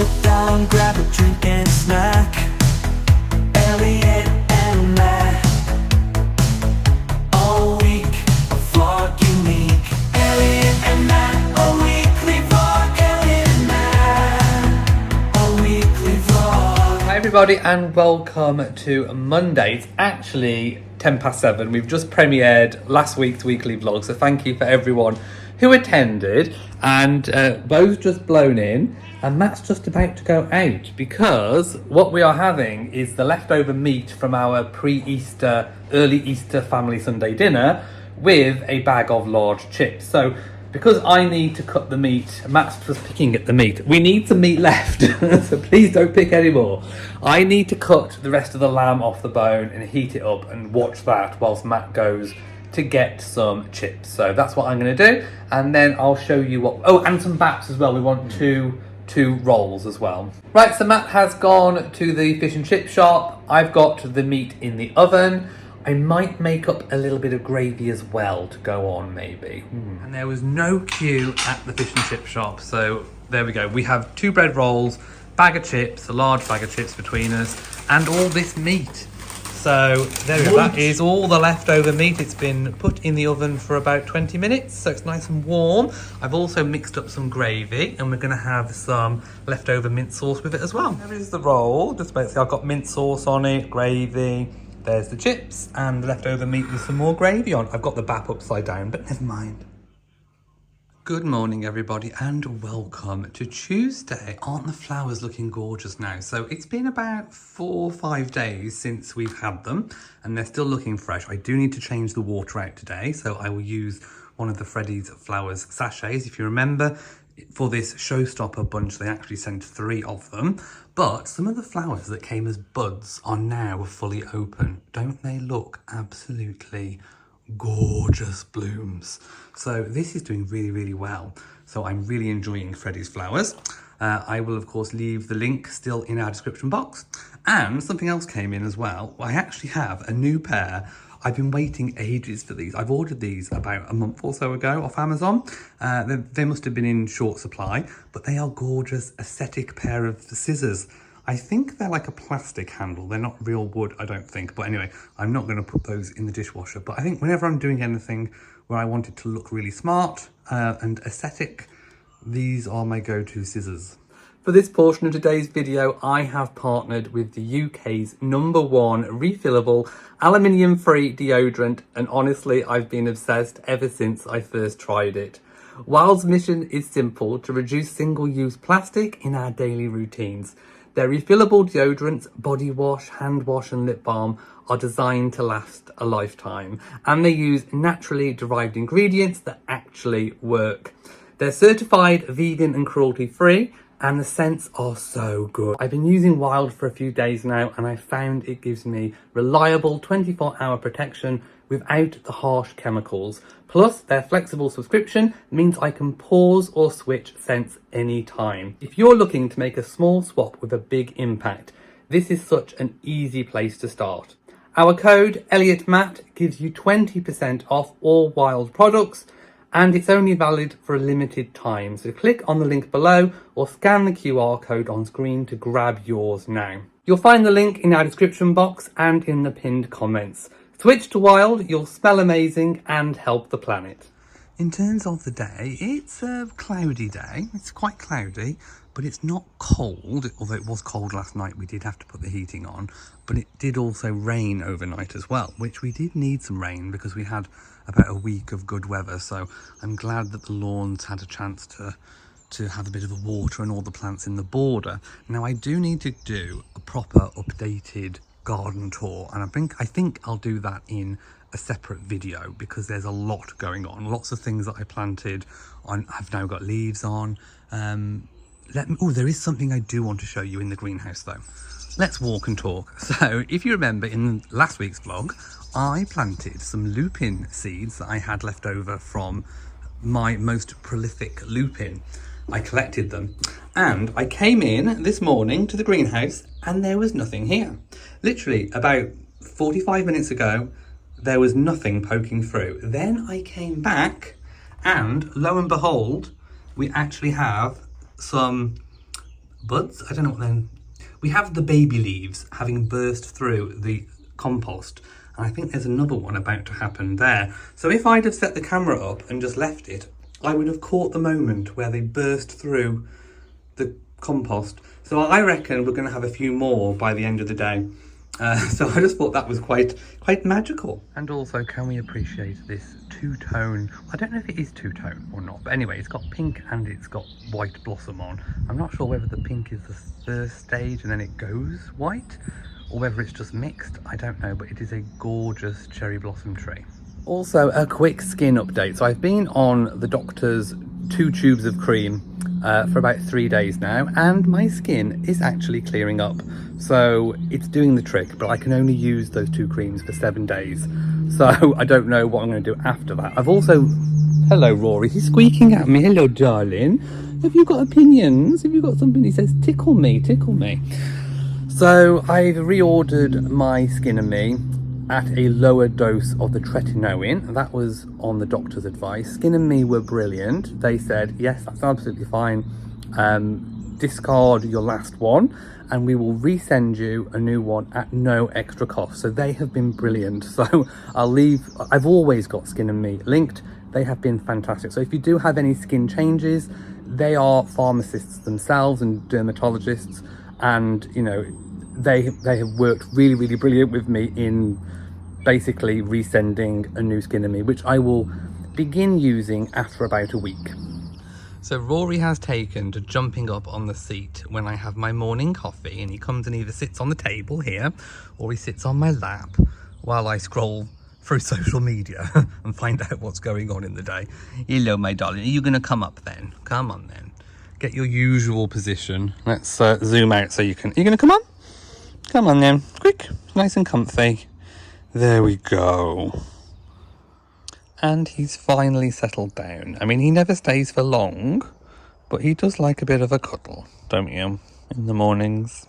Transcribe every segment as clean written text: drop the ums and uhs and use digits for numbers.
sit down, grab a drink and a snack. Elliot and Matt, all week, a vlog unique. Elliot and Matt, a weekly vlog. Elliot and Matt, a weekly vlog. Hi everybody and welcome to Monday. It's actually 7:10. We've just premiered last week's weekly vlog, so thank you for everyone who attended. And Bo's just blown in and Matt's just about to go out because what we are having is the leftover meat from our pre-Easter, early Easter family Sunday dinner with a bag of large chips. So because I need to cut the meat, Matt's just picking at the meat. We need some meat left, so please don't pick any more. I need to cut the rest of the lamb off the bone and heat it up and watch that whilst Matt goes to get some chips. So that's what I'm going to do, and then I'll show you what. Oh, and some baps as well. We want two rolls as well. Right, so Matt has gone to the fish and chip shop. I've got the meat in the oven. I might make up a little bit of gravy as well to go on, maybe. And there was no queue at the fish and chip shop, so there we go. We have 2 bread rolls, bag of chips, a large bag of chips between us, and all this meat. So there we go. That is all the leftover meat. It's been put in the oven for about 20 minutes, so it's nice and warm. I've also mixed up some gravy, and we're going to have some leftover mint sauce with it as well. There is the roll. Just basically, I've got mint sauce on it, gravy. There's the chips and the leftover meat with some more gravy on. I've got the bap upside down, but never mind. Good morning, everybody, and welcome to Tuesday. Aren't the flowers looking gorgeous now? So it's been about 4 or 5 days since we've had them, and they're still looking fresh. I do need to change the water out today, so I will use one of the Freddy's Flowers sachets. If you remember, for this showstopper bunch, they actually sent 3 of them. But some of the flowers that came as buds are now fully open. Don't they look absolutely gorgeous blooms? So this is doing really, really well. So I'm really enjoying Freddy's Flowers. I will, of course, leave the link still in our description box. And something else came in as well. I actually have a new pair. I've been waiting ages for these. I've ordered these about a month or so ago off Amazon. They must have been in short supply, but they are gorgeous aesthetic pair of scissors. I think they're like a plastic handle. They're not real wood, I don't think. But anyway, I'm not going to put those in the dishwasher. But I think whenever I'm doing anything where I want it to look really smart and aesthetic, these are my go-to scissors. For this portion of today's video, I have partnered with the UK's #1 refillable aluminium-free deodorant, and honestly, I've been obsessed ever since I first tried it. Wild's mission is simple: to reduce single-use plastic in our daily routines. Their refillable deodorants, body wash, hand wash and lip balm are designed to last a lifetime, and they use naturally derived ingredients that actually work. They're certified vegan and cruelty-free, and the scents are so good. I've been using Wild for a few days now, and I found it gives me reliable 24-hour protection without the harsh chemicals. Plus, their flexible subscription means I can pause or switch scents anytime. If you're looking to make a small swap with a big impact, this is such an easy place to start. Our code ELLIOTMAT gives you 20% off all Wild products, and it's only valid for a limited time. So click on the link below or scan the QR code on screen to grab yours now. You'll find the link in our description box and in the pinned comments. Switch to Wild, you'll smell amazing and help the planet. In terms of the day, it's a cloudy day. It's quite cloudy, but it's not cold. Although it was cold last night, we did have to put the heating on. But it did also rain overnight as well, which we did need some rain because we had about a week of good weather. So I'm glad that the lawns had a chance to have a bit of a water and all the plants in the border. Now I do need to do a proper updated garden tour, and I think I'll do that in a separate video because there's a lot going on. Lots of things that I planted on have now got leaves on. There is something I do want to show you in the greenhouse though. Let's walk and talk. So if you remember in last week's vlog, I planted some lupin seeds that I had left over from my most prolific lupin. I collected them and I came in this morning to the greenhouse and there was nothing here. Literally about 45 minutes ago, there was nothing poking through. Then I came back and lo and behold, we actually have some buds. I don't know what then. We have the baby leaves having burst through the compost. And I think there's another one about to happen there. So if I'd have set the camera up and just left it, I would have caught the moment where they burst through the compost. So I reckon we're going to have a few more by the end of the day. So I just thought that was quite magical. And also, can we appreciate this two-tone? I don't know if it is two-tone or not, but anyway, it's got pink and it's got white blossom on. I'm not sure whether the pink is the first stage and then it goes white, or whether it's just mixed. I don't know, but it is a gorgeous cherry blossom tree. Also, a quick skin update. So I've been on the doctor's 2 tubes of cream for about 3 days now, and my skin is actually clearing up. So it's doing the trick, but I can only use those 2 creams for 7 days. So I don't know what I'm going to do after that. I've also... Hello, Rory. He's squeaking at me. Hello, darling. Have you got opinions? Have you got something? He says, tickle me, tickle me. So I've reordered my Skin and Me at a lower dose of the tretinoin. That was on the doctor's advice. Skin and Me were brilliant. They said, yes, that's absolutely fine. Discard your last one and we will resend you a new one at no extra cost. So they have been brilliant. So I've always got Skin and Me linked. They have been fantastic. So if you do have any skin changes, they are pharmacists themselves and dermatologists, and you know, they have worked really brilliant with me in basically resending a new Skin and Me, which I will begin using after about a week. So Rory has taken to jumping up on the seat when I have my morning coffee, and he comes and either sits on the table here or he sits on my lap while I scroll through social media and find out what's going on in the day. Hello, my darling. Are you going to come up then? Come on then. Get your usual position. Let's zoom out so you can... Are you going to come on? Come on then. Quick. Nice and comfy. There we go. And he's finally settled down. I mean, he never stays for long, but he does like a bit of a cuddle, don't you? In the mornings.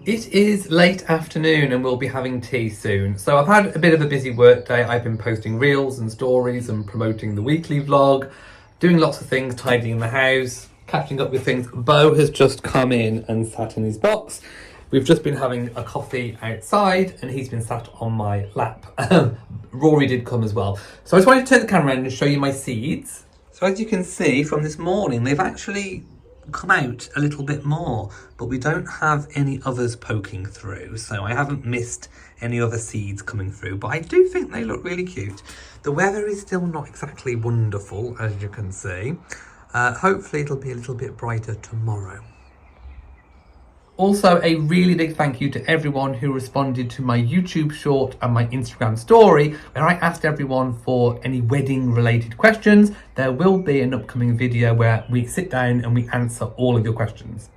It is late afternoon and we'll be having tea soon. So I've had a bit of a busy work day. I've been posting reels and stories and promoting the weekly vlog, doing lots of things, tidying the house, catching up with things. Bo has just come in and sat in his box. We've just been having a coffee outside and he's been sat on my lap. Rory did come as well. So I just wanted to turn the camera around and show you my seeds. So as you can see from this morning, they've actually come out a little bit more, but we don't have any others poking through, so I haven't missed any other seeds coming through, but I do think they look really cute. The weather is still not exactly wonderful, as you can see. Hopefully it'll be a little bit brighter tomorrow. Also, a really big thank you to everyone who responded to my YouTube short and my Instagram story, where I asked everyone for any wedding related questions. There will be an upcoming video where we sit down and we answer all of your questions.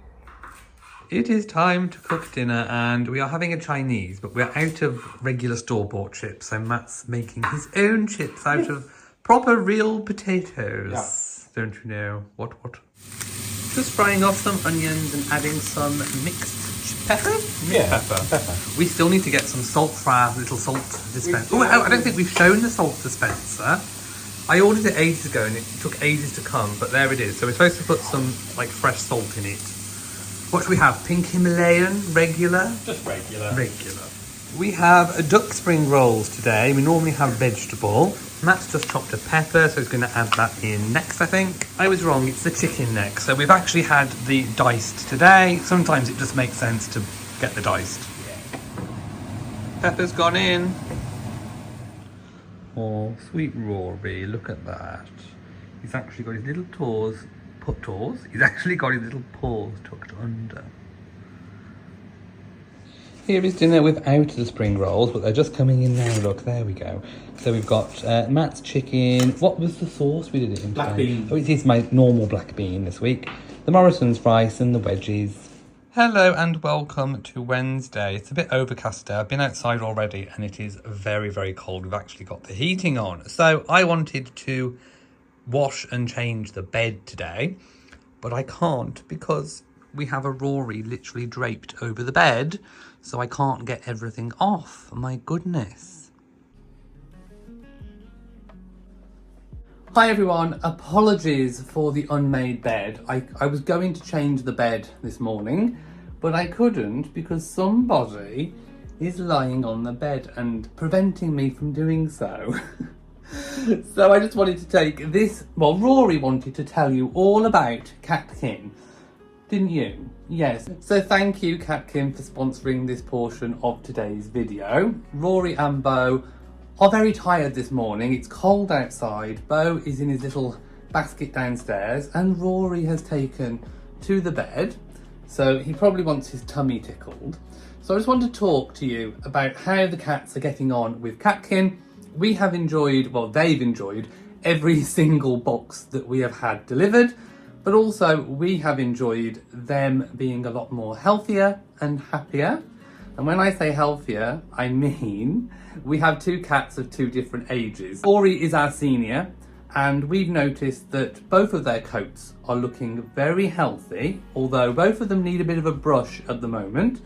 It is time to cook dinner and we are having a Chinese, but we're out of regular store-bought chips, so Matt's making his own chips out of proper real potatoes. Yeah. Don't you know? What? Just frying off some onions and adding some mixed pepper? Pepper. We still need to get some salt for our little salt dispenser. Oh, I don't think we've shown the salt dispenser. I ordered it ages ago and it took ages to come, but there it is. So we're supposed to put some like fresh salt in it. What do we have? Pink Himalayan? Regular? Just regular. Regular. We have duck spring rolls today. We normally have vegetable. Matt's just chopped a pepper, so he's going to add that in next, I think. I was wrong, it's the chicken neck. So we've actually had the diced today. Sometimes it just makes sense to get the diced. Yeah. Pepper's gone in. Oh, sweet Rory, look at that. He's actually got his little he's actually got his little paws tucked under. Here is dinner without the spring rolls, but they're just coming in now. Look, there we go. So we've got Matt's chicken. What was the sauce we did it in? Black bean. Oh, it is my normal black bean this week. The Morrison's rice and the wedgies. Hello and welcome to Wednesday. It's a bit overcast today. I've been outside already and it is very, very cold. We've actually got the heating on. So I wanted to wash and change the bed today, but I can't because we have a Rory literally draped over the bed. So I can't get everything off. My goodness. Hi everyone, apologies for the unmade bed. I was going to change the bed this morning, but I couldn't because somebody is lying on the bed and preventing me from doing so. So I just wanted to take this, well, Rory wanted to tell you all about KatKin, didn't you? Yes. So thank you, KatKin, for sponsoring this portion of today's video. Rory and Bo are very tired this morning. It's cold outside. Bo is in his little basket downstairs and Rory has taken to the bed. So he probably wants his tummy tickled. So I just want to talk to you about how the cats are getting on with KatKin. We have enjoyed, well, they've enjoyed every single box that we have had delivered. But also we have enjoyed them being a lot more healthier and happier. And when I say healthier, I mean we have two cats of two different ages. Rory is our senior and we've noticed that both of their coats are looking very healthy, although both of them need a bit of a brush at the moment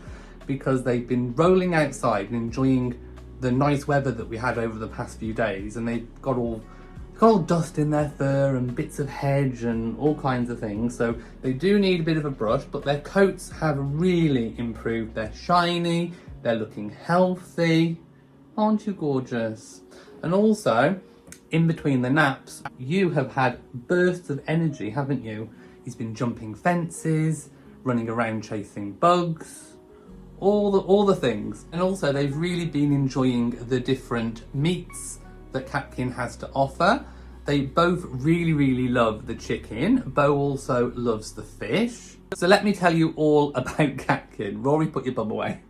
because they've been rolling outside and enjoying the nice weather that we had over the past few days, and they've got all dust in their fur and bits of hedge and all kinds of things, so they do need a bit of a brush, but their coats have really improved. They're shiny, they're looking healthy. Aren't you gorgeous? And also, in between the naps, you have had bursts of energy, haven't you? He's been jumping fences, running around chasing bugs, all the things. And also they've really been enjoying the different meats that KatKin has to offer. They both really love the chicken. Bo also loves the fish. So let me tell you all about KatKin. Rory, put your bum away.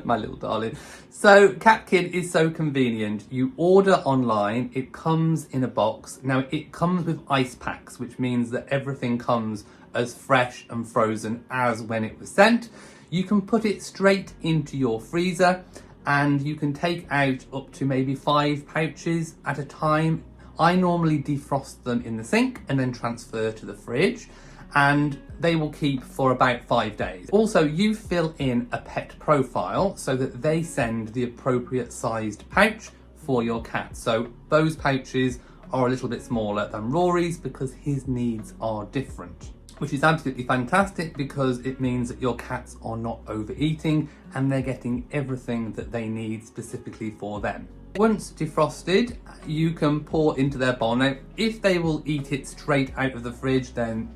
My little darling. So KatKin is so convenient. You order online, it comes in a box. Now it comes with ice packs, which means that everything comes as fresh and frozen as when it was sent. You can put it straight into your freezer and you can take out up to maybe 5 pouches at a time. I normally defrost them in the sink and then transfer to the fridge, and they will keep for about 5 days. Also, you fill in a pet profile so that they send the appropriate sized pouch for your cat. So those pouches are a little bit smaller than Rory's because his needs are different, which is absolutely fantastic because it means that your cats are not overeating and they're getting everything that they need specifically for them. Once defrosted, you can pour into their bowl. Now, if they will eat it straight out of the fridge, then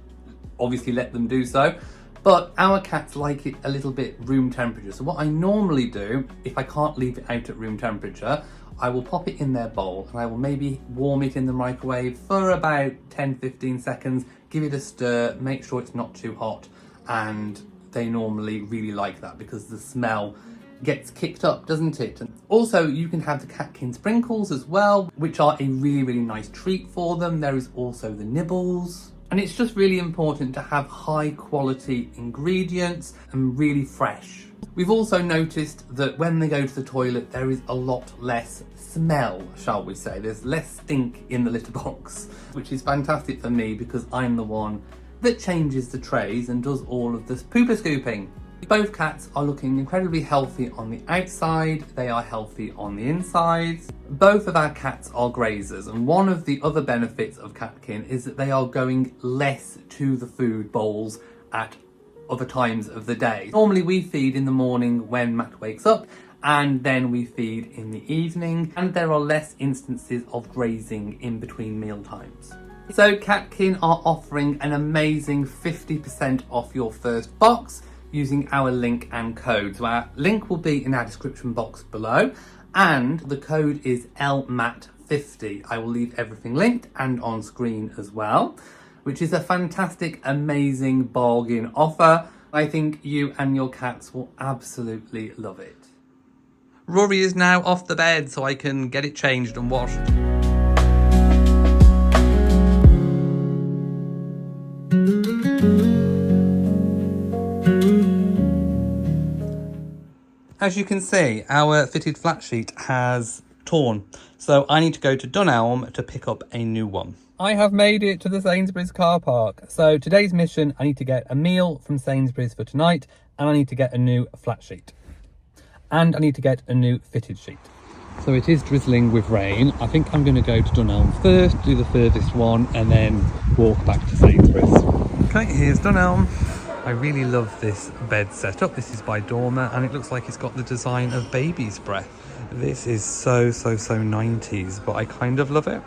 obviously let them do so. But our cats like it a little bit room temperature. So what I normally do, if I can't leave it out at room temperature, I will pop it in their bowl and I will maybe warm it in the microwave for about 10-15 seconds, give it a stir, make sure it's not too hot, and they normally really like that because the smell gets kicked up, doesn't it? And also, you can have the KatKin sprinkles as well, which are a really nice treat for them. There is also the nibbles. And it's just really important to have high quality ingredients and really fresh. We've also noticed that when they go to the toilet, there is a lot less smell, shall we say. There's less stink in the litter box, which is fantastic for me because I'm the one that changes the trays and does all of this pooper scooping. Both cats are looking incredibly healthy on the outside, they are healthy on the inside. Both of our cats are grazers, and one of the other benefits of KatKin is that they are going less to the food bowls at other times of the day. Normally we feed in the morning when Matt wakes up, and then we feed in the evening, and there are less instances of grazing in between meal times. So KatKin are offering an amazing 50% off your first box using our link and code. So our link will be in our description box below, and the code is LMAT50. I will leave everything linked and on screen as well, which is a fantastic, amazing bargain offer. I think you and your cats will absolutely love it. Rory is now off the bed so I can get it changed and washed. As you can see, our fitted flat sheet has torn, so I need to go to Dunelm to pick up a new one. I have made it to the Sainsbury's car park. So today's mission, I need to get a meal from Sainsbury's for tonight, and I need to get a new flat sheet. And I need to get a new fitted sheet. So it is drizzling with rain. I think I'm going to go to Dunelm first, do the furthest one, and then walk back to Sainsbury's. Okay, here's Dunelm. I really love this bed setup. This is by Dormer, and it looks like it's got the design of baby's breath. This is so 90s, but I kind of love it.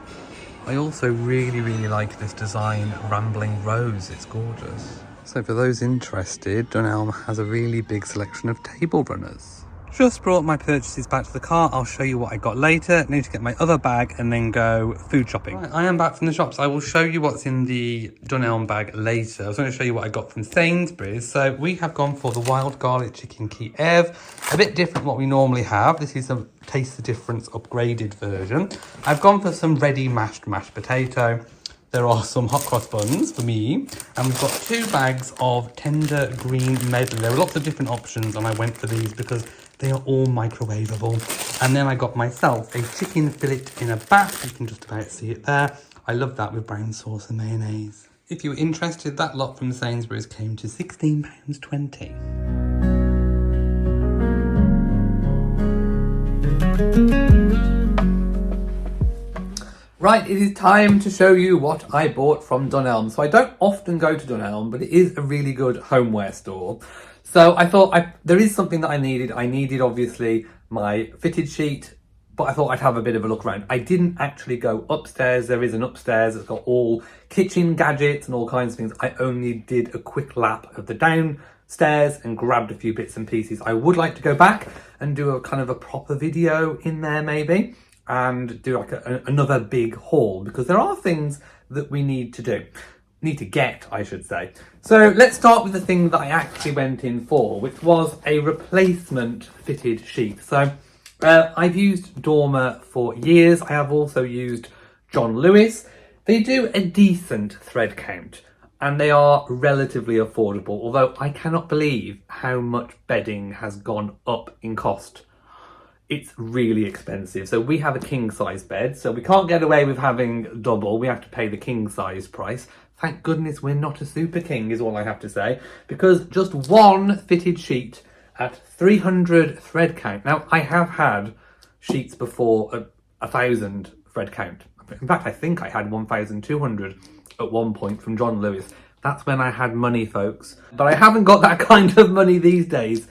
I also really like this design, Rambling Rose. It's gorgeous. So for those interested, Dunelm has a really big selection of table runners. Just brought my purchases back to the car. I'll show you what I got later. I need to get my other bag and then go food shopping. Right, I am back from the shops. I will show you what's in the Dunelm bag later. I was going to show you what I got from Sainsbury's. So we have gone for the wild garlic chicken Kiev. A bit different what we normally have. This is a Taste the Difference upgraded version. I've gone for some ready mashed potato. There are some hot cross buns for me, and we've got 2 bags of tender green medley. There are lots of different options, and I went for these because they are all microwavable. And then I got myself a chicken fillet in a bat. You can just about see it there. I love that with brown sauce and mayonnaise. If you were interested, that lot from Sainsbury's came to £16.20. Right, it is time to show you what I bought from Dunelm. So I don't often go to Dunelm, but it is a really good homeware store. So I thought there is something that I needed. I needed, obviously, my fitted sheet, but I thought I'd have a bit of a look around. I didn't actually go upstairs. There is an upstairs that's got all kitchen gadgets and all kinds of things. I only did a quick lap of the downstairs and grabbed a few bits and pieces. I would like to go back and do a kind of a proper video in there maybe, and do like another big haul, because there are things that we need to do. Need to get, I should say. So let's start with the thing that I actually went in for, which was a replacement fitted sheet. So I've used Dormer for years. I have also used John Lewis. They do a decent thread count and they are relatively affordable, although I cannot believe how much bedding has gone up in cost. It's really expensive. So we have a king size bed, so we can't get away with having double. We have to pay the king size price. Thank goodness we're not a super king, is all I have to say, because just one fitted sheet at 300 thread count. Now, I have had sheets before at 1,000 thread count. In fact, I think I had 1,200 at one point from John Lewis. That's when I had money, folks. But I haven't got that kind of money these days.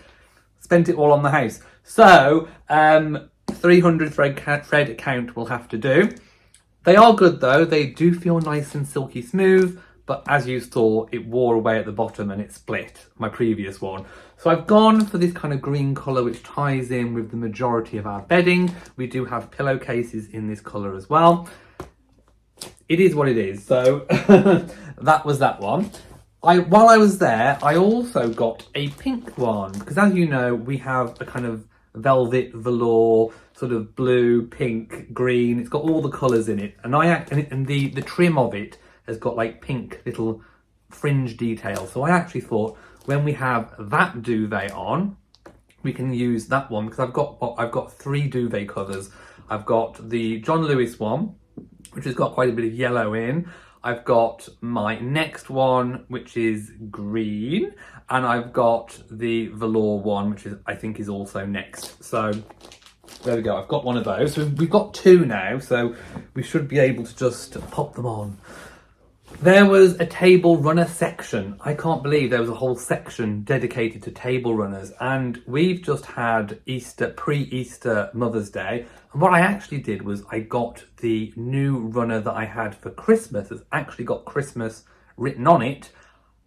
Spent it all on the house. So, 300 thread count will have to do. They are good though. They do feel nice and silky smooth, but as you saw, it wore away at the bottom and it split, my previous one. So I've gone for this kind of green colour, which ties in with the majority of our bedding. We do have pillowcases in this colour as well. It is what it is. So that was that one. While I was there, I also got a pink one, because as you know, we have a kind of velvet velour, sort of blue, pink, green. It's got all the colours in it, and the trim of it has got like pink little fringe detail. So I actually thought when we have that duvet on, we can use that one, because I've got 3 duvet covers. I've got the John Lewis one, which has got quite a bit of yellow in. I've got my next one, which is green, and I've got the velour one, which I think is also next. So there we go. I've got one of those. So we've got 2 now, so we should be able to just pop them on. There was a table runner section. I can't believe there was a whole section dedicated to table runners, and we've just had Easter, pre-Easter Mother's Day, and what I actually did was I got the new runner that I had for Christmas. It's actually got Christmas written on it.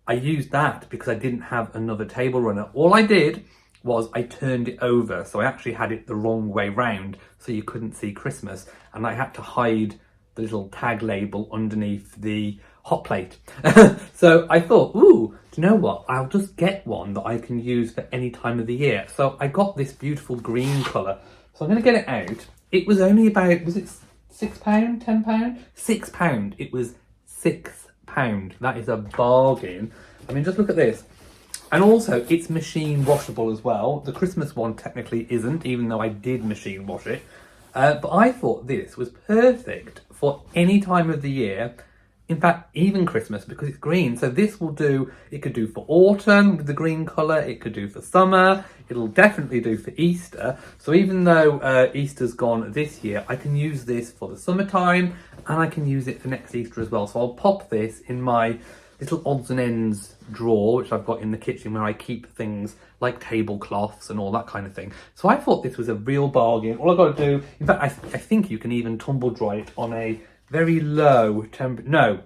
I used that because I didn't have another table runner. All I did was I turned it over, so I actually had it the wrong way round, so you couldn't see Christmas, and I had to hide the little tag label underneath the hot plate. So I thought, ooh, do you know what? I'll just get one that I can use for any time of the year. So I got this beautiful green colour. So I'm going to get it out. It was only about, was it £6, £10? £6. It was £6. That is a bargain. I mean, just look at this. And also, it's machine washable as well. The Christmas one technically isn't, even though I did machine wash it. But I thought this was perfect for any time of the year. In fact, even Christmas, because it's green. So this will do, it could do for autumn with the green colour. It could do for summer. It'll definitely do for Easter. So even though Easter's gone this year, I can use this for the summertime, and I can use it for next Easter as well. So I'll pop this in my little odds and ends drawer, which I've got in the kitchen where I keep things like tablecloths and all that kind of thing. So I thought this was a real bargain. All I've got to do, in fact, I think you can even tumble dry it on a very low temperature.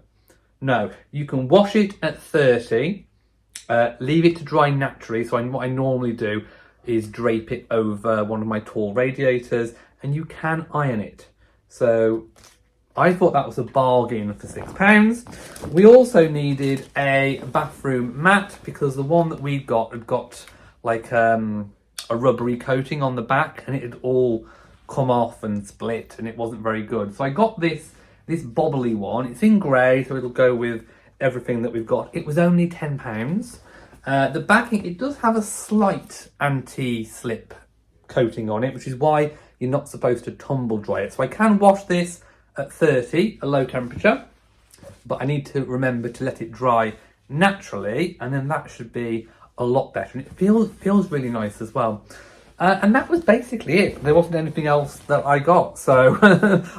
No, you can wash it at 30, leave it to dry naturally. So what I normally do is drape it over one of my tall radiators, and you can iron it. So I thought that was a bargain for £6. We also needed a bathroom mat, because the one that we got had got like a rubbery coating on the back, and it had all come off and split, and it wasn't very good. So I got this bobbly one. It's in grey, so it'll go with everything that we've got. It was only £10. The backing, it does have a slight anti-slip coating on it, which is why you're not supposed to tumble dry it. So I can wash this at 30, a low temperature, but I need to remember to let it dry naturally, and then that should be a lot better. And it feels really nice as well. And that was basically it. There wasn't anything else that I got. So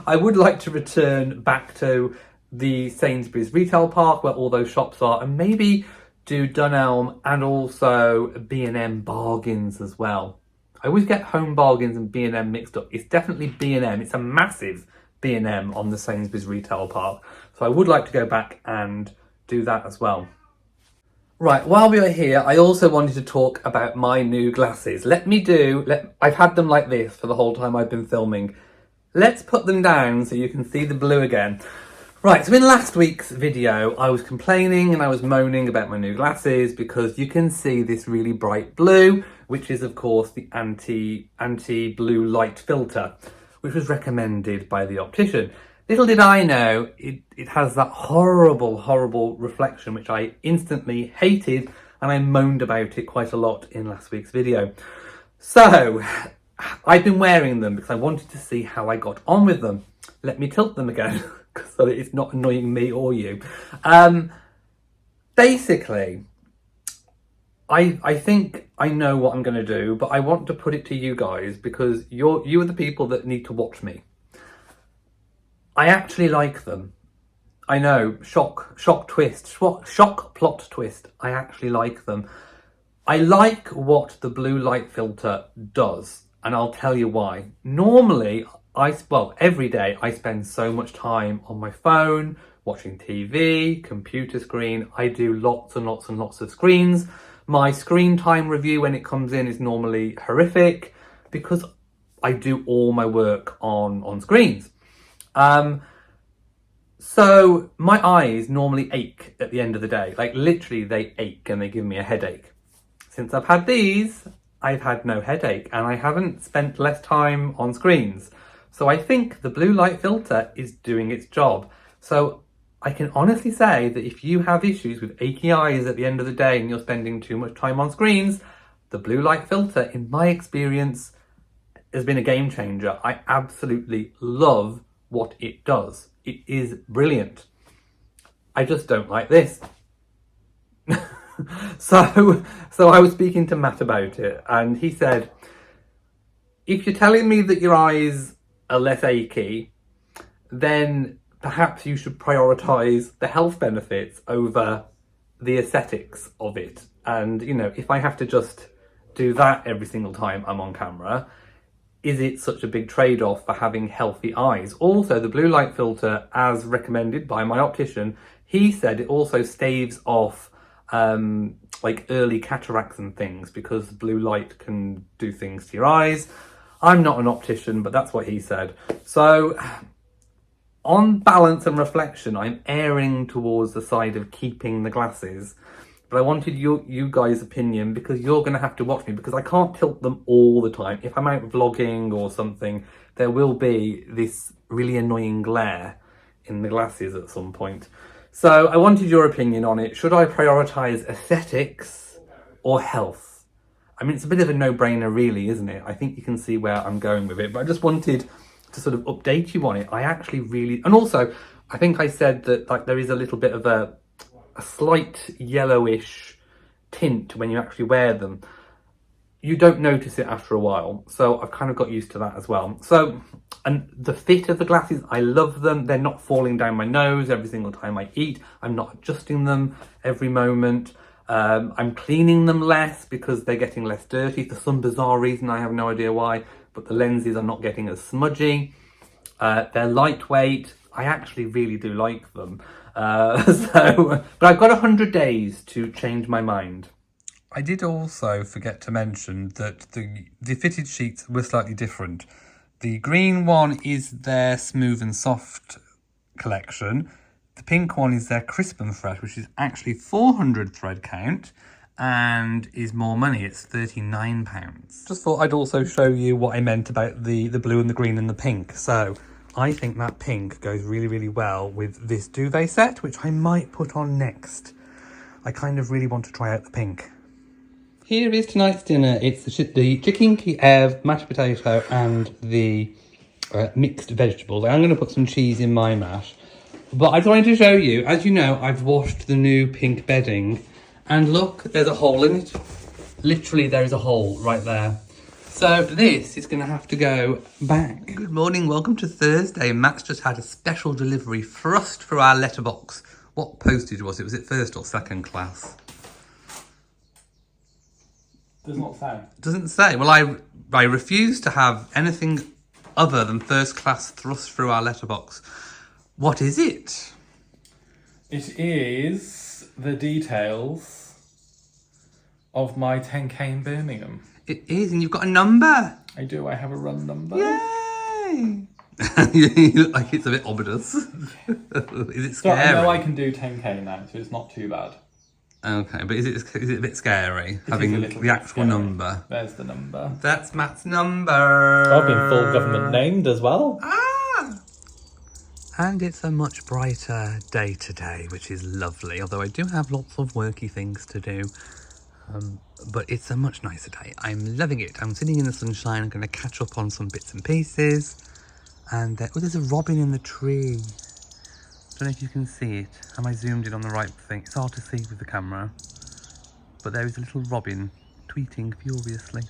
I would like to return back to the Sainsbury's retail park where all those shops are, and maybe do Dunelm and also B&M bargains as well. I always get Home Bargains and B&M mixed up. It's definitely B&M. It's a massive B&M on the Sainsbury's retail park. So I would like to go back and do that as well. Right, while we are here, I also wanted to talk about my new glasses. I've had them like this for the whole time I've been filming. Let's put them down so you can see the blue again. Right, so in last week's video, I was complaining and I was moaning about my new glasses because you can see this really bright blue, which is of course the anti-blue light filter, which was recommended by the optician. Little did I know, it has that horrible reflection, which I instantly hated, and I moaned about it quite a lot in last week's video. So, I've been wearing them because I wanted to see how I got on with them. Let me tilt them again, so that it's not annoying me or you. Basically, I think I know what I'm going to do, but I want to put it to you guys because you are the people that need to watch me. I actually like them. I know, shock plot twist. I actually like them. I like what the blue light filter does, and I'll tell you why. Normally, every day I spend so much time on my phone, watching TV, computer screen. I do lots and lots of screens. My screen time review when it comes in is normally horrific because I do all my work on screens. So my eyes normally ache at the end of the day. Like literally they ache and they give me a headache. Since I've had these, I've had no headache and I haven't spent less time on screens. So I think the blue light filter is doing its job. So I can honestly say that if you have issues with achy eyes at the end of the day and you're spending too much time on screens, the blue light filter, in my experience, has been a game changer. I absolutely love what it does. It is brilliant. I just don't like this. So I was speaking to Matt about it and he said, if you're telling me that your eyes are less achy, then perhaps you should prioritise the health benefits over the aesthetics of it. And, you know, if I have to just do that every single time I'm on camera, is it such a big trade-off for having healthy eyes? Also, the blue light filter, as recommended by my optician, he said it also staves off like early cataracts and things, because blue light can do things to your eyes. I'm not an optician, but that's what he said. So on balance and reflection, I'm erring towards the side of keeping the glasses. But I wanted you guys' opinion, because you're going to have to watch me, because I can't tilt them all the time. If I'm out vlogging or something, there will be this really annoying glare in the glasses at some point. So I wanted your opinion on it. Should I prioritise aesthetics or health? I mean, it's a bit of a no-brainer really, isn't it? I think you can see where I'm going with it, but I just wanted to sort of update you on it. I actually really... And also, I think I said that like there is a little bit of a slight yellowish tint when you actually wear them. You don't notice it after a while, so I've kind of got used to that as well. So, and the fit of the glasses, I love them. They're not falling down my nose every single time I eat. I'm not adjusting them every moment. I'm cleaning them less because they're getting less dirty for some bizarre reason. I have no idea why, but the lenses are not getting as smudgy. They're lightweight. I actually really do like them. But I've got 100 days to change my mind. I did also forget to mention that the fitted sheets were slightly different. The green one is their smooth and soft collection. The pink one is their crisp and fresh, which is actually 400 thread count and is more money. It's £39. Just thought I'd also show you what I meant about the blue and the green and the pink. So I think that pink goes really, really well with this duvet set, which I might put on next. I kind of really want to try out the pink. Here is tonight's dinner. It's the chicken Kiev, mashed potato and the mixed vegetables. I'm going to put some cheese in my mash. But I just wanted to show you, as you know, I've washed the new pink bedding. And look, there's a hole in it. Literally, there is a hole right there. So this is going to have to go back. Good morning, welcome to Thursday. Matt's just had a special delivery thrust through our letterbox. What postage was it? Was it first or second class? Does not say. Doesn't say. Well, I refuse to have anything other than first class thrust through our letterbox. What is it? It is the details of my 10k in Birmingham. It is, and you've got a number. I do, I have a run number. Yay! You look like it's a bit ominous. Is it So scary? I know I can do 10k now, so it's not too bad. Okay, but is it a bit scary having a little the bit actual scary. number? There's the number. That's Matt's number. I've been full government named as well. Ah! And it's a much brighter day today, which is lovely. Although I do have lots of worky things to do. But it's a much nicer day. I'm loving it. I'm sitting in the sunshine. I'm going to catch up on some bits and pieces. And oh, there's a robin in the tree. Don't know if you can see it. Am I zoomed in on the right thing? It's hard to see with the camera. But there is a little robin tweeting furiously.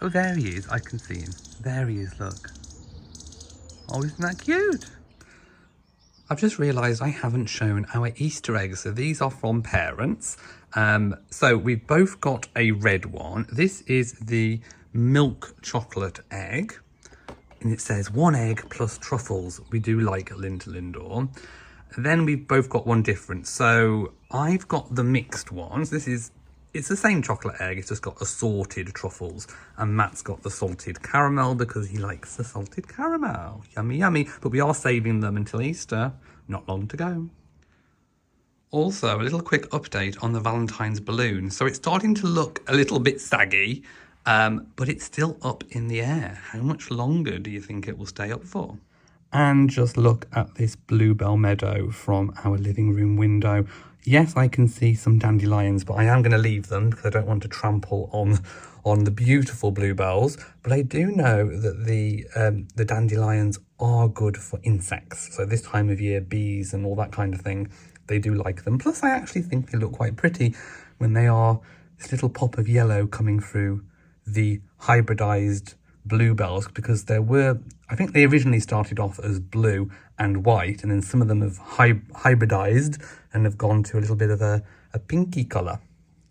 Oh, there he is. I can see him. There he is, look. Oh, isn't that cute? I've just realised I haven't shown our Easter eggs. So these are from parents. So we've both got a red one. This is the milk chocolate egg. And it says 1 egg plus truffles. We do like Linda Lindor. Then we've both got one different. So I've got the mixed ones. It's the same chocolate egg. It's just got assorted truffles. And Matt's got the salted caramel because he likes the salted caramel. Yummy, yummy. But we are saving them until Easter. Not long to go. Also, a little quick update on the Valentine's balloon. So it's starting to look a little bit saggy. But it's still up in the air. How much longer do you think it will stay up for? And just look at this bluebell meadow from our living room window. Yes, I can see some dandelions, but I am going to leave them because I don't want to trample on the beautiful bluebells. But I do know that the dandelions are good for insects. So this time of year, bees and all that kind of thing, they do like them. Plus, I actually think they look quite pretty when they are this little pop of yellow coming through the hybridized bluebells, because I think they originally started off as blue and white, and then some of them have hybridized and have gone to a little bit of a pinky colour.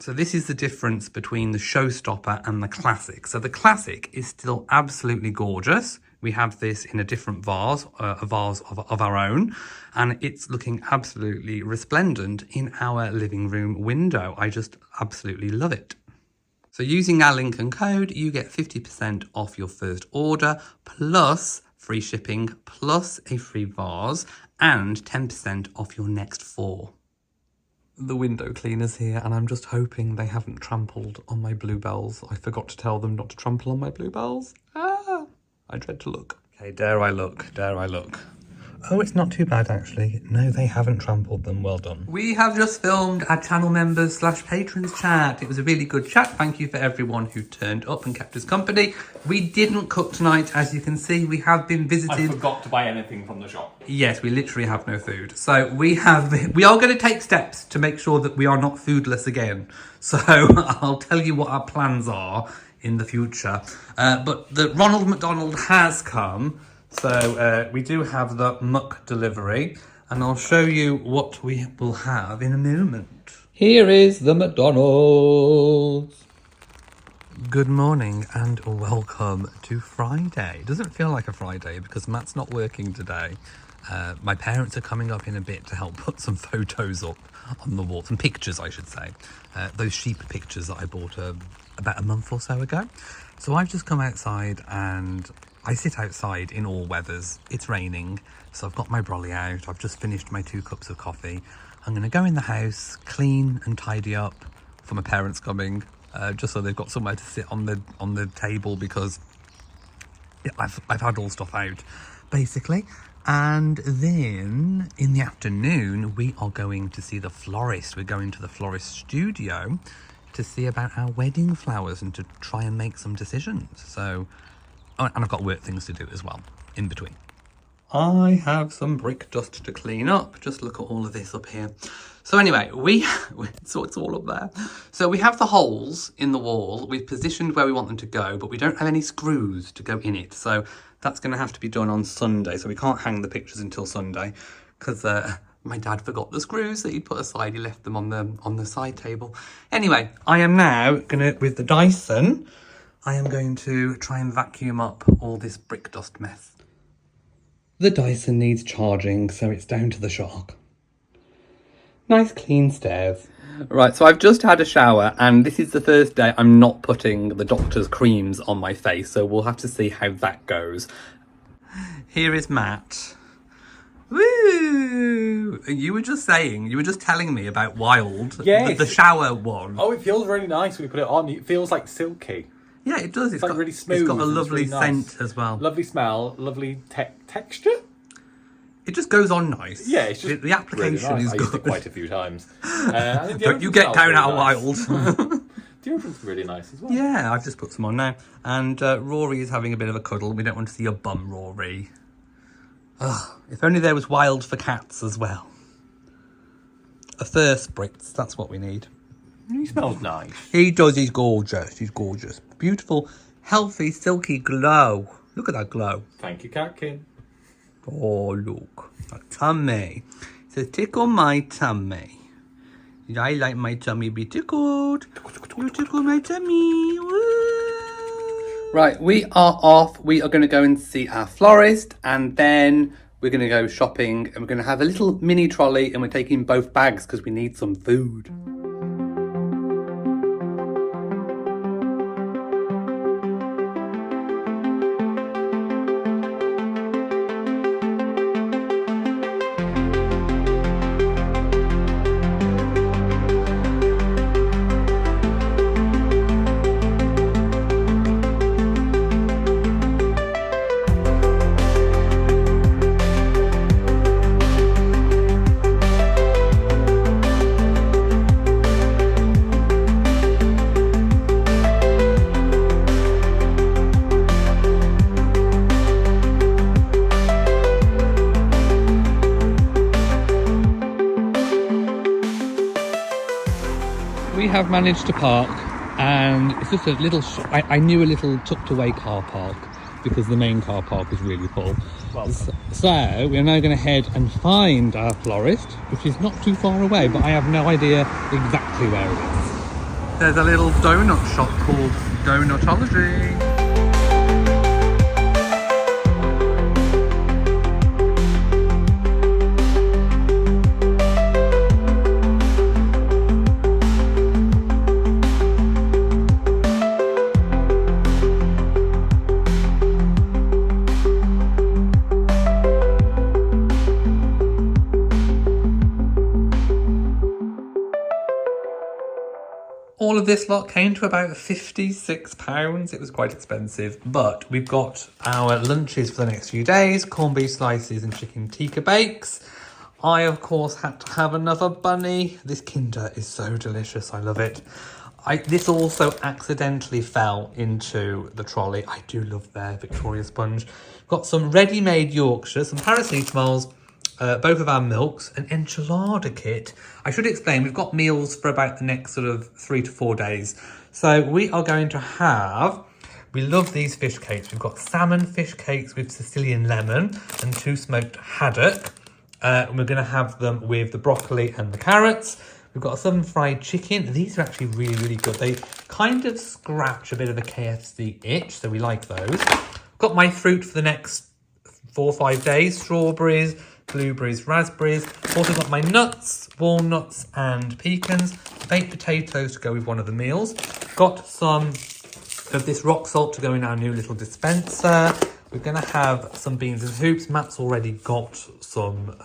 So this is the difference between the showstopper and the classic. So the classic is still absolutely gorgeous, We have this in a different vase, a vase of our own, and it's looking absolutely resplendent in our living room window. I just absolutely love it. So using our link and code, you get 50% off your first order, plus free shipping, plus a free vase, and 10% off your next 4. The window cleaner's here, and I'm just hoping they haven't trampled on my bluebells. I forgot to tell them not to trample on my bluebells. Ah, I dread to look. Okay, dare I look, dare I look. Oh, it's not too bad, actually. No, they haven't trampled them. Well done. We have just filmed our channel members / patrons chat. It was a really good chat. Thank you for everyone who turned up and kept us company. We didn't cook tonight, as you can see. We have been visited. I forgot to buy anything from the shop. Yes, we literally have no food. So we are going to take steps to make sure that we are not foodless again. So I'll tell you what our plans are in the future. But the Ronald McDonald has come. So we do have the muck delivery, and I'll show you what we will have in a moment. Here is the McDonald's. Good morning and welcome to Friday. It doesn't feel like a Friday because Matt's not working today. My parents are coming up in a bit to help put some photos up on the wall, some pictures I should say. Those sheep pictures that I bought about a month or so ago. So I've just come outside, and I sit outside in all weathers. It's raining, so I've got my brolly out. I've just finished my 2 cups of coffee. I'm going to go in the house, clean and tidy up for my parents coming, just so they've got somewhere to sit on the table, because I've had all stuff out, basically. And then in the afternoon, we are going to see the florist. We're going to the florist studio to see about our wedding flowers and to try and make some decisions. So, oh, and I've got work things to do as well in between. I have some brick dust to clean up. Just look at all of this up here. So anyway, so it's all up there. So we have the holes in the wall. We've positioned where we want them to go, but we don't have any screws to go in it. So that's going to have to be done on Sunday. So we can't hang the pictures until Sunday because my dad forgot the screws that he'd put aside. He left them on the side table. Anyway, I am now gonna, with the Dyson, I am going to try and vacuum up all this brick dust mess. The Dyson needs charging, so it's down to the shark. Nice clean stairs. Right, so I've just had a shower, and this is the first day I'm not putting the doctor's creams on my face, so we'll have to see how that goes. Here is Matt. Woo! You were just telling me about Wild, yes. the shower one. Oh, it feels really nice when you put it on. It feels like silky. Yeah, it does. It's like got, really smooth. It's got a lovely really nice. scent as well. Lovely smell, lovely texture. It just goes on nice. Yeah, it's just the application really nice. is I good. used it quite a few times. Don't you get down out of Wild. Deodorant's really nice as well. Yeah, I've just put some on now. And Rory is having a bit of a cuddle. We don't want to see your bum, Rory. Ugh, if only there was Wild for cats as well. A fur spritz, that's what we need. He smells nice. He does, he's gorgeous. He's gorgeous. Beautiful, healthy, silky glow. Look at that glow. Thank you, KatKin. Oh, look. A tummy. It says, tickle my tummy. I like my tummy be tickled. You tickle my tummy. Woo. Right, we are off. We are going to go and see our florist, and then we're going to go shopping, and we're going to have a little mini trolley, and we're taking both bags because we need some food. We have managed to park, and it's just a little I knew a little tucked away car park because the main car park was really full. Well, so we're now going to head and find our florist, which is not too far away, but I have no idea exactly where it is. There's a little donut shop called Donutology. of this lot came to about £56. It was quite expensive, but we've got our lunches for the next few days, corned beef slices and chicken tikka bakes. I, of course, had to have another bunny. This Kinder is so delicious. I love it. This also accidentally fell into the trolley. I do love their Victoria sponge. Got some ready-made Yorkshire, some paracetamols, both of our milks, an enchilada kit. I should explain, we've got meals for about the next sort of 3 to 4 days. So we are going to have, we love these fish cakes. We've got salmon fish cakes with Sicilian lemon and 2 smoked haddock. And we're going to have them with the broccoli and the carrots. We've got some fried chicken. These are actually really, really good. They kind of scratch a bit of the KFC itch, so we like those. Got my fruit for the next 4 or 5 days. Strawberries, blueberries, raspberries. Also got my nuts, walnuts and pecans. Baked potatoes to go with one of the meals. Got some of this rock salt to go in our new little dispenser. We're going to have some beans and hoops. Matt's already got some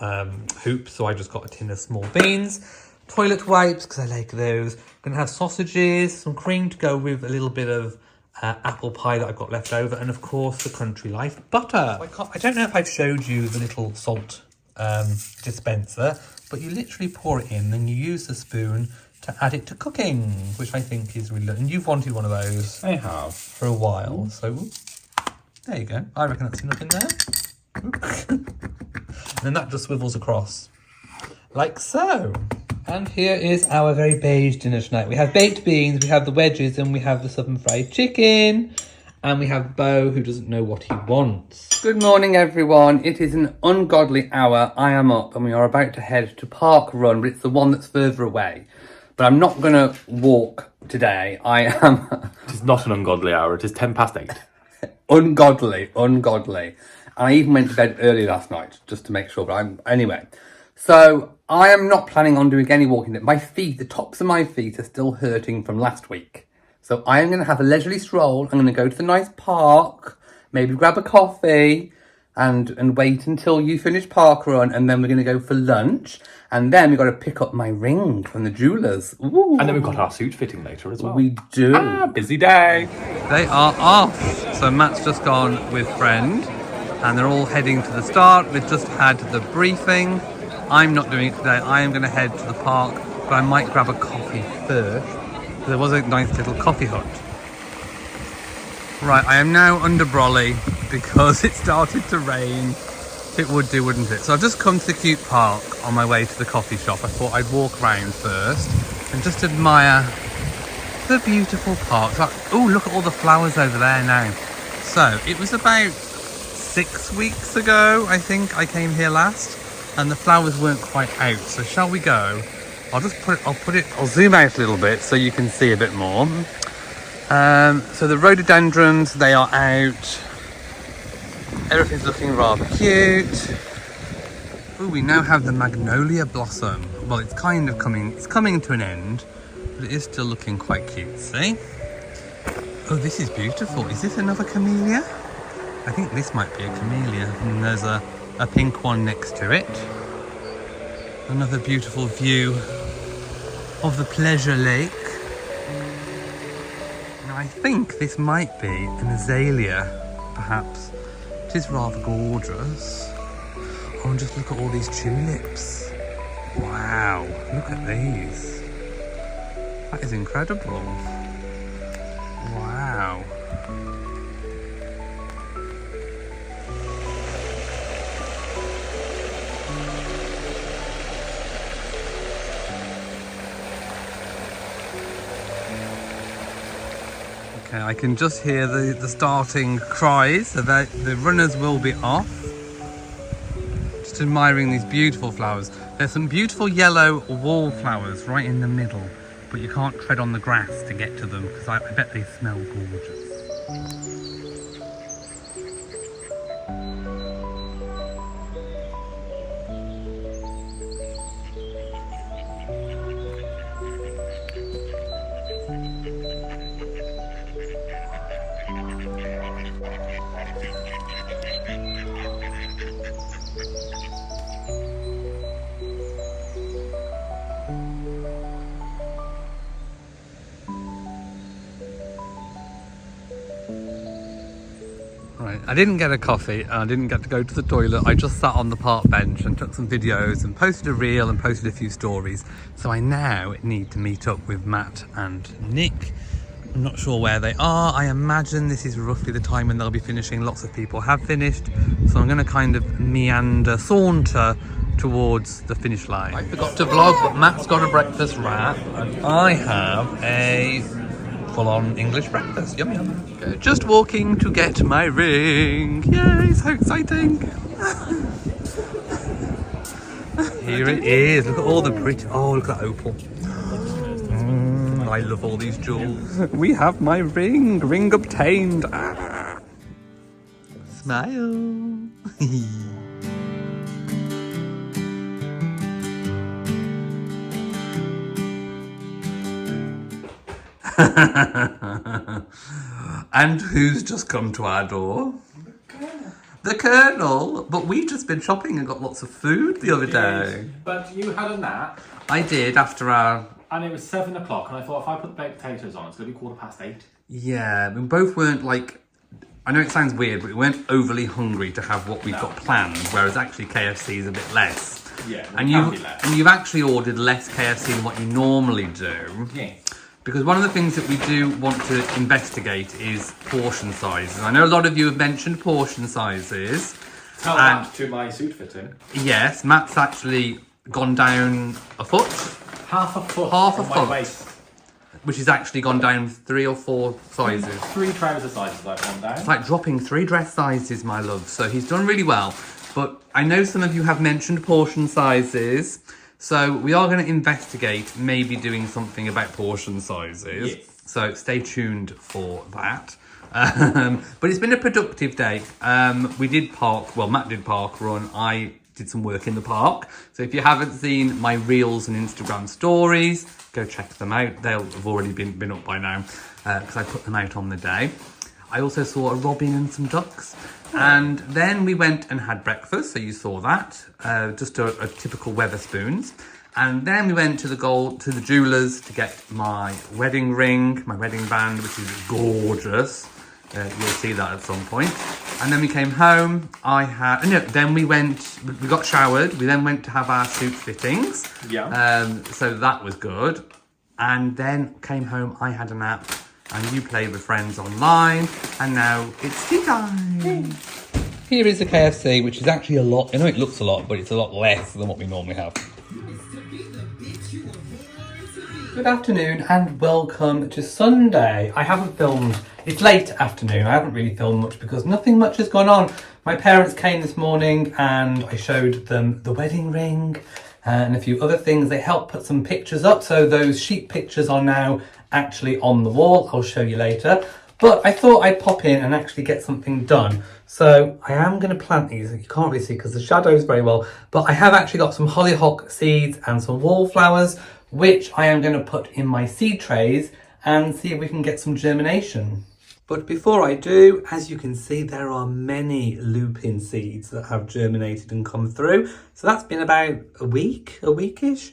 hoops, so I just got a tin of small beans. Toilet wipes, because I like those. Going to have sausages, some cream to go with a little bit of apple pie that I've got left over, and of course the Country Life butter. I don't know if I've showed you the little salt dispenser, but you literally pour it in, then you use the spoon to add it to cooking, which I think is really good. And you've wanted one of those. I have. For a while, so there you go. I reckon that's enough in there. And then that just swivels across, like so. And here is our very beige dinner tonight. We have baked beans, we have the wedges, and we have the southern fried chicken. And we have Bo, who doesn't know what he wants. Good morning, everyone. It is an ungodly hour. I am up and we are about to head to Parkrun, but it's the one that's further away. But I'm not going to walk today. I am... It is not an ungodly hour. It is 8:10. Ungodly. And I even went to bed early last night, just to make sure. But anyway. So I am not planning on doing any walking. My feet, the tops of my feet are still hurting from last week. So I am going to have a leisurely stroll. I'm going to go to the nice park, maybe grab a coffee and wait until you finish Parkrun. And then we're going to go for lunch. And then we've got to pick up my ring from the jewellers. Ooh. And then we've got our suit fitting later as well. We do. Busy day. They are off. So Matt's just gone with friend and they're all heading to the start. We've just had the briefing. I'm not doing it today. I am going to head to the park, but I might grab a coffee first. There was a nice little coffee hut. Right, I am now under brolly because it started to rain. It would do, wouldn't it? So I've just come to the cute park on my way to the coffee shop. I thought I'd walk around first and just admire the beautiful park. Oh, look at all the flowers over there now. So it was about 6 weeks ago, I think, I came here last. And the flowers weren't quite out, so shall we go? I'll zoom out a little bit so you can see a bit more. So the rhododendrons, they are out. Everything's looking rather cute. Oh, we now have the magnolia blossom. Well, it's kind of coming to an end, but it is still looking quite cute, see? Oh, this is beautiful. Is this another camellia? I think this might be a camellia. And there's a pink one next to it. Another beautiful view of the Pleasure Lake. Now I think this might be an azalea, perhaps. It is rather gorgeous. Oh, and just look at all these tulips. Wow, look at these. That is incredible. Wow. Okay, I can just hear the starting cries, so that the runners will be off. Just admiring these beautiful flowers. There's some beautiful yellow wallflowers right in the middle, but you can't tread on the grass to get to them because I bet they smell gorgeous. I didn't get a coffee and I didn't get to go to the toilet. I just sat on the park bench and took some videos and posted a reel and posted a few stories. So I now need to meet up with Matt and Nick. I'm not sure where they are. I imagine this is roughly the time when they'll be finishing. Lots of people have finished. So I'm going to kind of saunter towards the finish line. I forgot to vlog, but Matt's got a breakfast wrap and I have a full-on English breakfast. Yum yum. Okay, just walking to get my ring. Yay, so exciting. Here it is. Look at all the pretty, oh look at that opal. I love all these jewels. We have my ring. Ring obtained. Ah. Smile. And who's just come to our door? The Colonel. But we've just been shopping and got lots of food the other day. But you had a nap. I did after our... And it was 7 o'clock, and I thought if I put the baked potatoes on, it's going to be 8:15. Yeah, we both weren't like... I know it sounds weird, but we weren't overly hungry to have what we've got planned, whereas actually KFC is a bit less. Yeah, and you've actually ordered less KFC than what you normally do. Yeah. Because one of the things that we do want to investigate is portion sizes. I know a lot of you have mentioned portion sizes. Tell that to my suit fitting. Yes, Matt's actually gone down a foot. Half a foot. Half a on my foot. waist. Which has actually gone down 3 or 4 sizes. 3 trouser sizes I've gone down. It's like dropping 3 dress sizes, my love. So he's done really well. But I know some of you have mentioned portion sizes. So we are going to investigate maybe doing something about portion sizes. Yes. So stay tuned for that. But it's been a productive day. We did Matt did park run. I did some work in the park. So if you haven't seen my reels and Instagram stories, go check them out. They'll have already been up by now because I put them out on the day. I also saw a robin and some ducks. And then we went and had breakfast, so you saw that, just a typical Weatherspoons. And then we went to the jewellers to get my wedding ring, my wedding band, which is gorgeous. You'll see that at some point. And then we came home. Then we got showered. We then went to have our suit fittings. Yeah. So that was good. And then came home. I had a nap. And you played with friends online, and now it's tea time. Here is the KFC, which is actually a lot. I know it looks a lot, but it's a lot less than what we normally have. Good afternoon and welcome to Sunday. I haven't filmed, it's late afternoon, I haven't really filmed much because nothing much has gone on. My parents came this morning and I showed them the wedding ring and a few other things. They helped put some pictures up, so those sheet pictures are now actually on the wall. I'll show you later. But I thought I'd pop in and actually get something done. So I am going to plant these. You can't really see because the shadows very well. But I have actually got some hollyhock seeds and some wallflowers, which I am going to put in my seed trays and see if we can get some germination. But before I do, as you can see, there are many lupin seeds that have germinated and come through. So that's been about a weekish.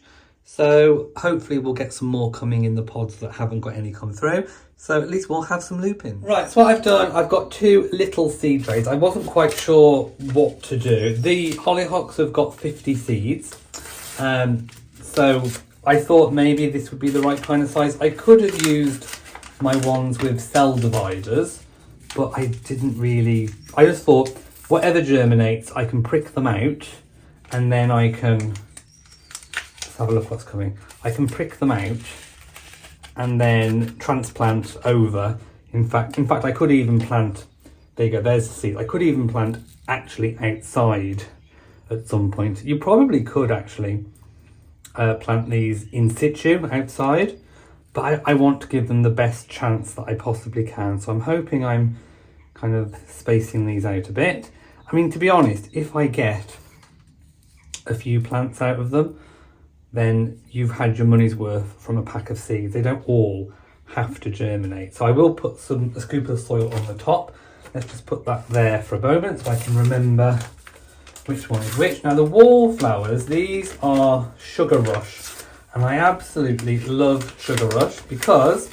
So hopefully we'll get some more coming in the pods that haven't got any come through. So at least we'll have some lupin. Right, so what I've done, I've got 2 little seed trays. I wasn't quite sure what to do. The hollyhocks have got 50 seeds. So I thought maybe this would be the right kind of size. I could have used my ones with cell dividers, but I didn't really. I just thought whatever germinates, I can prick them out and then I can. Have a look what's coming. I can prick them out and then transplant over. In fact, I could even plant, there you go, there's the seed. I could even plant actually outside at some point. You probably could actually plant these in situ outside, but I want to give them the best chance that I possibly can. So I'm hoping I'm kind of spacing these out a bit. I mean, to be honest, if I get a few plants out of them, then you've had your money's worth from a pack of seeds. They don't all have to germinate. So I will put a scoop of soil on the top. Let's just put that there for a moment so I can remember which one is which. Now the wallflowers, these are Sugar Rush. And I absolutely love Sugar Rush because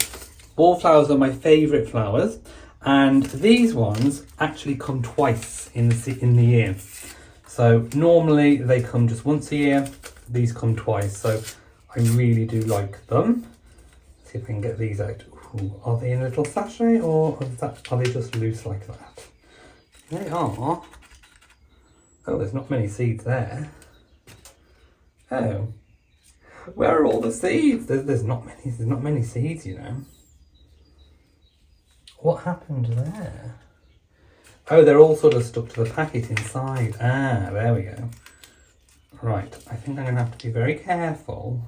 wallflowers are my favourite flowers. And these ones actually come twice in the year. So normally they come just once a year. These come twice. So I really do like them. Let's see if I can get these out. Ooh, are they in a little sachet or are they just loose like that? They are. Oh, there's not many seeds there. Oh, where are all the seeds? There's not many. There's not many seeds, you know. What happened there? Oh, they're all sort of stuck to the packet inside. Ah, there we go. Right, I think I'm going to have to be very careful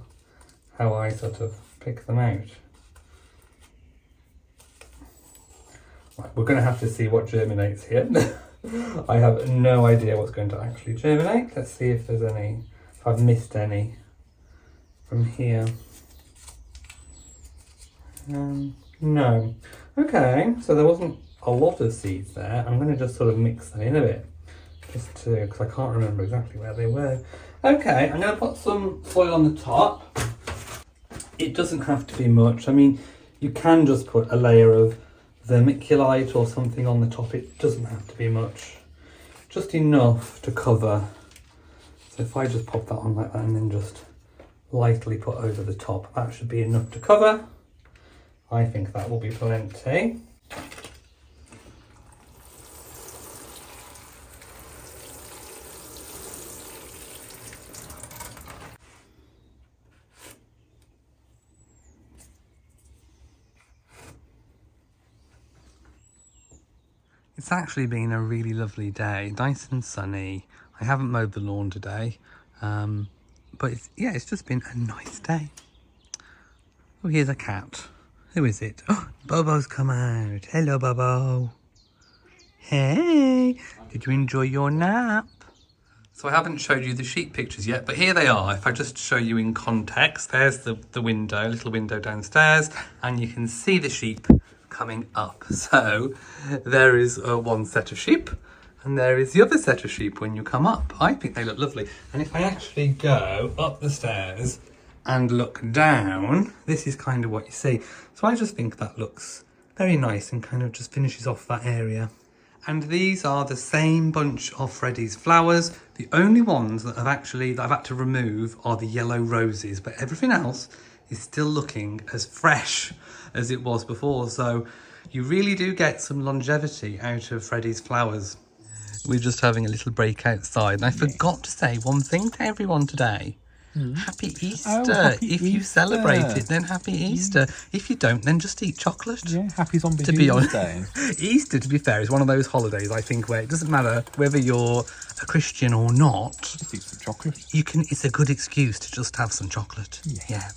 how I sort of pick them out. Right, we're going to have to see what germinates here. I have no idea what's going to actually germinate. Let's see if there's any, if I've missed any from here. No. Okay, so there wasn't a lot of seeds there. I'm going to just sort of mix them in a bit, just to, because I can't remember exactly where they were. Okay, I'm going to put some soil on the top. It doesn't have to be much. I mean, you can just put a layer of vermiculite or something on the top. It doesn't have to be much, just enough to cover. So if I just pop that on like that and then just lightly put over the top, that should be enough to cover. I think that will be plenty. It's actually been a really lovely day, nice and sunny. I haven't mowed the lawn today, but it's just been a nice day. Oh, here's a cat. Who is it? Oh, Bobo's come out. Hello, Bobo. Hey, did you enjoy your nap? So I haven't showed you the sheep pictures yet, but here they are. If I just show you in context, there's the window, little window downstairs, and you can see the sheep coming up. So there is one set of sheep, and there is the other set of sheep when you come up. I think they look lovely. And if I actually go up the stairs and look down, this is kind of what you see. So I just think that looks very nice and kind of just finishes off that area. And these are the same bunch of Freddie's flowers. The only ones that I've had to remove are the yellow roses, but everything else is still looking as fresh as it was before. So you really do get some longevity out of Freddie's flowers. We're just having a little break outside. And I forgot to say one thing to everyone today. Happy Easter. Oh, happy if you Easter. celebrate it, then happy Easter. If you don't, then just eat chocolate. Yeah, happy Zombie To be Tuesday. honest, Easter, to be fair, is one of those holidays, I think, where it doesn't matter whether you're a Christian or not. Just eat some chocolate. It's a good excuse to just have some chocolate. Yeah.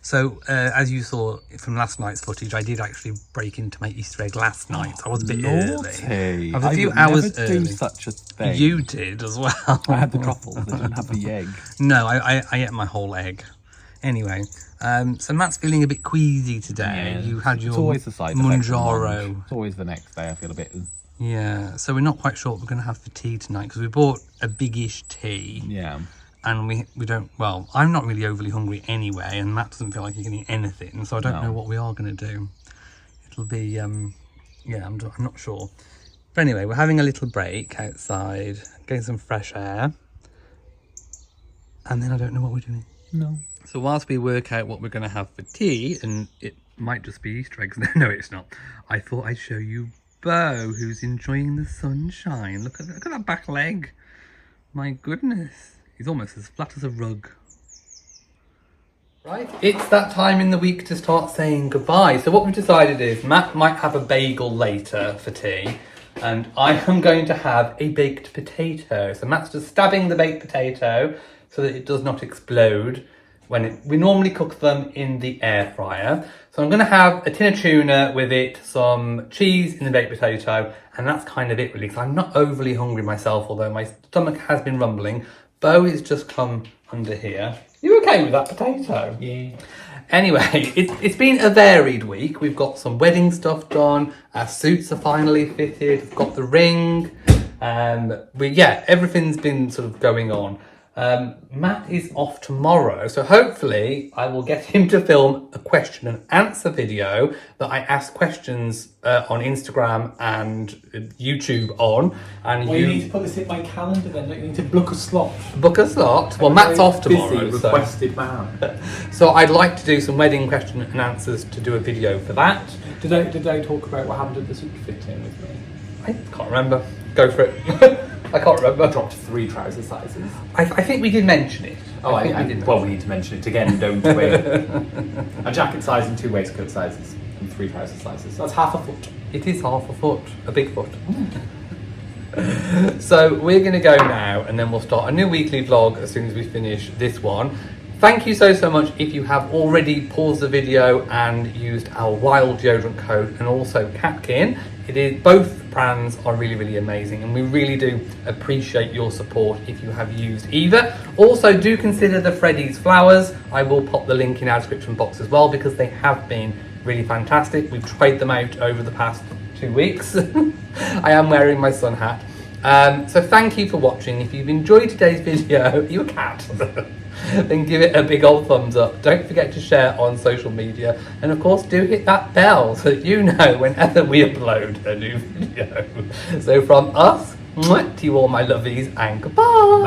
So, as you saw from last night's footage, I did actually break into my Easter egg last night. I was a bit early. Naughty. I was a few would hours never early. do such a thing. You did as well. I had the truffles. I didn't have the egg. No, I ate my whole egg. Anyway, so Matt's feeling a bit queasy today. Yeah. You had your It's always the side effect of lunch. Manjaro. It's always the next day I feel a bit... Yeah, so we're not quite sure what we're going to have for tea tonight because we bought a biggish tea. Yeah. And we don't, well, I'm not really overly hungry anyway, and Matt doesn't feel like he can eat anything, so I don't know what we are going to do. It'll be, yeah, I'm not sure. But anyway, we're having a little break outside, getting some fresh air, and then I don't know what we're doing. No. So whilst we work out what we're going to have for tea, and it might just be Easter eggs, no it's not, I thought I'd show you Bo, who's enjoying the sunshine. Look at that back leg. My goodness. He's almost as flat as a rug. Right, it's that time in the week to start saying goodbye. So what we've decided is Matt might have a bagel later for tea, and I am going to have a baked potato. So Matt's just stabbing the baked potato so that it does not explode. We normally cook them in the air fryer. So I'm going to have a tin of tuna with it, some cheese in the baked potato, and that's kind of it really, because I'm not overly hungry myself, although my stomach has been rumbling. Bo has just come under here. You okay with that potato? Yeah. Anyway, it's been a varied week. We've got some wedding stuff done. Our suits are finally fitted. We've got the ring. Everything's been sort of going on. Matt is off tomorrow, so hopefully I will get him to film a question and answer video that I ask questions on Instagram and YouTube on. And Well, you need to put this in my calendar then. You need to book a slot. book a slot. Well, Matt's off tomorrow, Busy, so, requested man. so I'd like to do some wedding question and answers to do a video for that. Did I talk about what happened at the suit fitting with me? I can't remember. Go for it. I can't remember. I dropped 3 trouser sizes. I think we did mention it. Oh, think we did well, we mention need to mention it again, don't we? A jacket size and 2 waistcoat sizes and 3 trouser sizes. That's half a foot. it. It is half a foot, a big foot. So we're going to go now, and then we'll start a new weekly vlog as soon as we finish this one. Thank you so much if you have already paused the video and used our wild deodorant code and also KatKin. Both brands are really amazing, and we really do appreciate your support if you have used either. Also, do consider the Freddy's flowers. I will pop the link in our description box as well, because they have been really fantastic. We've tried them out over the past 2 weeks. I am wearing my sun hat. So thank you for watching. If you've enjoyed today's video, you're a cat. Then give it a big old thumbs up. Don't forget to share on social media, and of course do hit that bell so that you know whenever we upload a new video. So from us, mwah, to you all my lovies, and goodbye.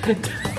Bye.